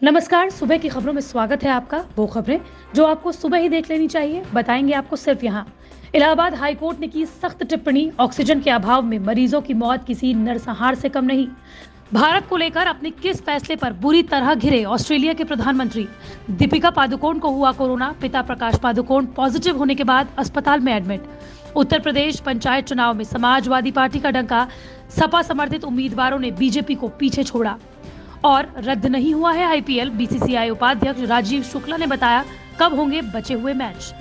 नमस्कार, सुबह की खबरों में स्वागत है आपका। वो खबरें जो आपको सुबह ही देख लेनी चाहिए, बताएंगे आपको सिर्फ यहाँ। इलाहाबाद हाई कोर्ट ने की सख्त टिप्पणी, ऑक्सीजन के अभाव में मरीजों की मौत किसी नरसंहार से कम नहीं। भारत को लेकर अपने किस फैसले पर बुरी तरह घिरे ऑस्ट्रेलिया के प्रधानमंत्री। दीपिका पादुकोण को हुआ कोरोना, पिता प्रकाश पादुकोण पॉजिटिव होने के बाद अस्पताल में एडमिट। उत्तर प्रदेश पंचायत चुनाव में समाजवादी पार्टी का डंका, सपा समर्थित उम्मीदवारों ने बीजेपी को पीछे छोड़ा। और रद्द नहीं हुआ है आईपीएल, बीसीसीआई उपाध्यक्ष राजीव शुक्ला ने बताया कब होंगे बचे हुए मैच।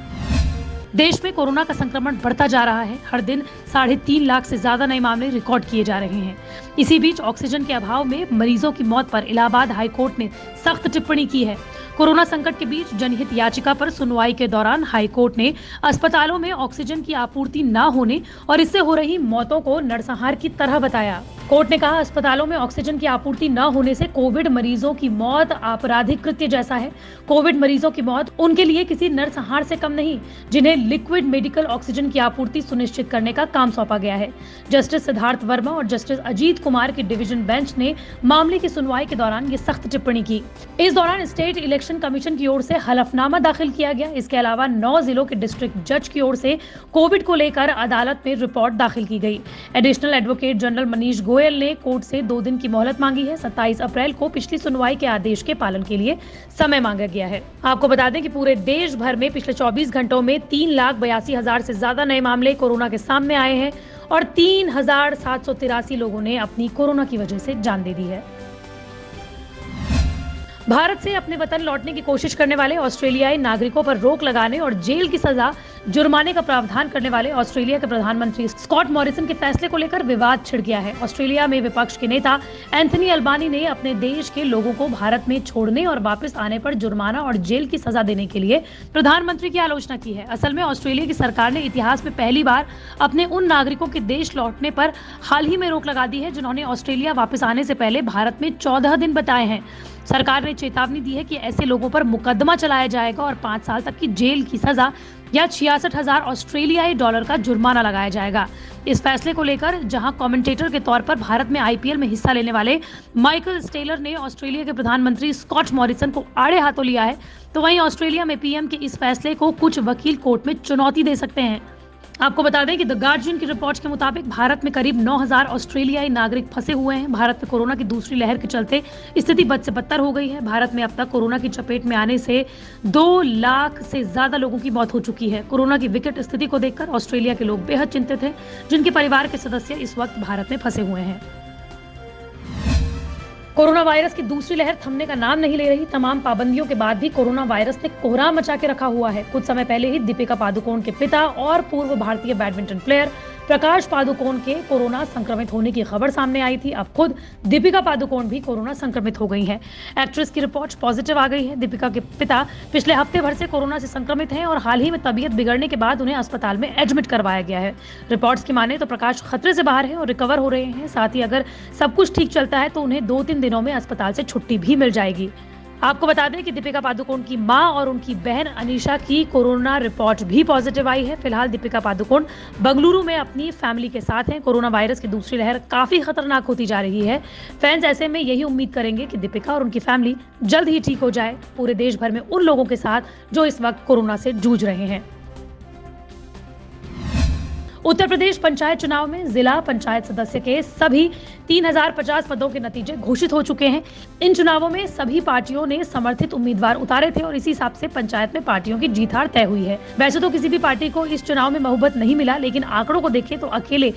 देश में कोरोना का संक्रमण बढ़ता जा रहा है। हर दिन 3.5 लाख से ज्यादा नए मामले रिकॉर्ड किए जा रहे हैं। इसी बीच ऑक्सीजन के अभाव में मरीजों की मौत पर इलाहाबाद हाई कोर्ट ने सख्त टिप्पणी की है। कोरोना संकट के बीच जनहित याचिका पर सुनवाई के दौरान हाई कोर्ट ने अस्पतालों में ऑक्सीजन की आपूर्ति न होने और इससे हो रही मौतों को नरसंहार की तरह बताया। कोर्ट ने कहा, अस्पतालों में ऑक्सीजन की आपूर्ति न होने से कोविड मरीजों की मौत आपराधिक कृत्य जैसा है। कोविड मरीजों की मौत उनके लिए किसी नरसंहार से कम नहीं, जिन्हें लिक्विड मेडिकल ऑक्सीजन की आपूर्ति सुनिश्चित करने का काम सौंपा गया है। जस्टिस सिद्धार्थ वर्मा और जस्टिस अजीत कुमार की डिवीजन बेंच ने मामले की सुनवाई के दौरान ये सख्त टिप्पणी की। इस दौरान स्टेट इलेक्शन कमीशन की ओर से हलफनामा दाखिल किया गया। इसके अलावा 9 जिलों के डिस्ट्रिक्ट जज की ओर से कोविड को लेकर अदालत में रिपोर्ट दाखिल की गई। Additional advocate general Manish Goyal ने कोर्ट से 2 दिन की मोहलत मांगी है। 27 अप्रैल को पिछली सुनवाई के आदेश के पालन के लिए समय मांगा गया है। आपको बता दें कि पूरे देश भर में पिछले 24 घंटों में 3,82,000 से ज्यादा नए मामले कोरोना के सामने आए हैं और 3,783 लोगों ने अपनी कोरोना की वजह से जान दे दी है। भारत से अपने वतन लौटने की कोशिश करने वाले ऑस्ट्रेलियाई नागरिकों पर रोक लगाने और जेल की सजा, जुर्माने का प्रावधान करने वाले ऑस्ट्रेलिया के प्रधानमंत्री स्कॉट मॉरिसन के फैसले को लेकर विवाद छिड़ गया है। ऑस्ट्रेलिया में विपक्ष के नेता एंथनी अल्बानी ने अपने देश के लोगों को भारत में छोड़ने और वापस आने पर जुर्माना और जेल की सजा देने के लिए प्रधानमंत्री की आलोचना की है। असल में ऑस्ट्रेलिया की सरकार ने इतिहास में पहली बार अपने उन नागरिकों के देश लौटने पर हाल ही में रोक लगा दी है जिन्होंने ऑस्ट्रेलिया वापस आने से पहले भारत में 14 दिन बताए हैं। सरकार ने चेतावनी दी है कि ऐसे लोगों पर मुकदमा चलाया जाएगा और 5 साल तक की जेल की सजा या 66,000 ऑस्ट्रेलियाई डॉलर का जुर्माना लगाया जाएगा। इस फैसले को लेकर जहां कमेंटेटर के तौर पर भारत में आईपीएल में हिस्सा लेने वाले माइकल स्टेलर ने ऑस्ट्रेलिया के प्रधानमंत्री स्कॉट मॉरिसन को आड़े हाथों लिया है, तो वहीं ऑस्ट्रेलिया में पीएम के इस फैसले को कुछ वकील कोर्ट में चुनौती दे सकते हैं। आपको बता दें कि द गार्जियन की रिपोर्ट के मुताबिक भारत में करीब 9,000 ऑस्ट्रेलियाई नागरिक फंसे हुए हैं। भारत में कोरोना की दूसरी लहर के चलते स्थिति बद से बदतर हो गई है। भारत में अब तक कोरोना की चपेट में आने से 2 लाख से ज्यादा लोगों की मौत हो चुकी है। कोरोना की विकट स्थिति को देखकर ऑस्ट्रेलिया के लोग बेहद चिंतित हैं, जिनके परिवार के सदस्य इस वक्त भारत में फंसे हुए हैं। कोरोना वायरस की दूसरी लहर थमने का नाम नहीं ले रही। तमाम पाबंदियों के बाद भी कोरोना वायरस ने कोहराम मचा के रखा हुआ है। कुछ समय पहले ही दीपिका पादुकोण के पिता और पूर्व भारतीय बैडमिंटन प्लेयर प्रकाश पादुकोण के कोरोना संक्रमित होने की खबर सामने आई थी। अब खुद दीपिका पादुकोण भी कोरोना संक्रमित हो गई हैं। एक्ट्रेस की रिपोर्ट पॉजिटिव आ गई है। दीपिका के पिता पिछले हफ्ते भर से कोरोना से संक्रमित हैं और हाल ही में तबीयत बिगड़ने के बाद उन्हें अस्पताल में एडमिट करवाया गया है। रिपोर्ट्स की माने तो प्रकाश खतरे से बाहर है और रिकवर हो रहे हैं। साथ ही अगर सब कुछ ठीक चलता है तो उन्हें 2-3 दिनों में अस्पताल से छुट्टी भी मिल जाएगी। आपको बता दें कि दीपिका पादुकोण की मां और उनकी बहन अनीशा की कोरोना रिपोर्ट भी पॉजिटिव आई है। फिलहाल दीपिका पादुकोण बेंगलुरु में अपनी फैमिली के साथ हैं। कोरोना वायरस की दूसरी लहर काफी खतरनाक होती जा रही है। फैंस ऐसे में यही उम्मीद करेंगे कि दीपिका और उनकी फैमिली जल्द ही ठीक हो जाए, पूरे देश भर में उन लोगों के साथ जो इस वक्त कोरोना से जूझ रहे हैं। उत्तर प्रदेश पंचायत चुनाव में जिला पंचायत सदस्य के सभी 3,050 पदों के नतीजे घोषित हो चुके हैं। इन चुनावों में सभी पार्टियों ने समर्थित उम्मीदवार उतारे थे और इसी हिसाब से पंचायत में पार्टियों की जीत हार तय हुई है। वैसे तो किसी भी पार्टी को इस चुनाव में बहुमत नहीं मिला, लेकिन आंकड़ों को देखें तो अकेले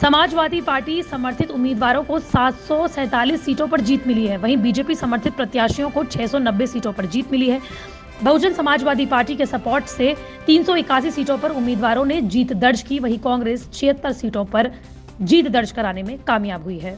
समाजवादी पार्टी समर्थित उम्मीदवारों को 747 सीटों पर जीत मिली है। वहीं बीजेपी समर्थित प्रत्याशियों को 690 सीटों पर जीत मिली है। बहुजन समाजवादी पार्टी के सपोर्ट से 381 सीटों पर उम्मीदवारों ने जीत दर्ज की। वहीं कांग्रेस 76 सीटों पर जीत दर्ज कराने में कामयाब हुई है।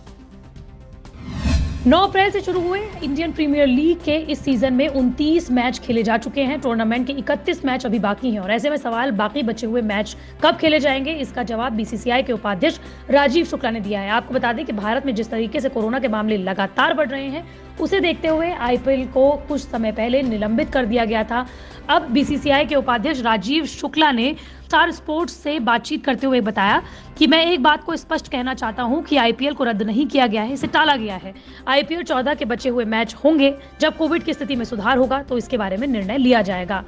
9 अप्रैल से शुरू हुए इंडियन प्रीमियर लीग के इस सीजन में 29 मैच खेले जा चुके हैं। टूर्नामेंट के 31 मैच अभी बाकी हैं और ऐसे में सवाल बाकी बचे हुए मैच कब खेले जाएंगे, इसका जवाब बीसीसीआई के उपाध्यक्ष राजीव शुक्ला ने दिया है। आपको बता दें कि भारत में जिस तरीके से कोरोना के मामले लगातार बढ़ रहे हैं, उसे देखते हुए आईपीएल को कुछ समय पहले निलंबित कर दिया गया था। अब बीसीसीआई के उपाध्यक्ष राजीव शुक्ला ने स्टार स्पोर्ट्स से बातचीत करते हुए बताया कि मैं एक बात को स्पष्ट कहना चाहता हूं कि आईपीएल को रद्द नहीं किया गया है, इसे टाला गया है। आईपीएल 14 के बचे हुए मैच होंगे। जब कोविड की स्थिति में सुधार होगा तो इसके बारे में निर्णय लिया जाएगा।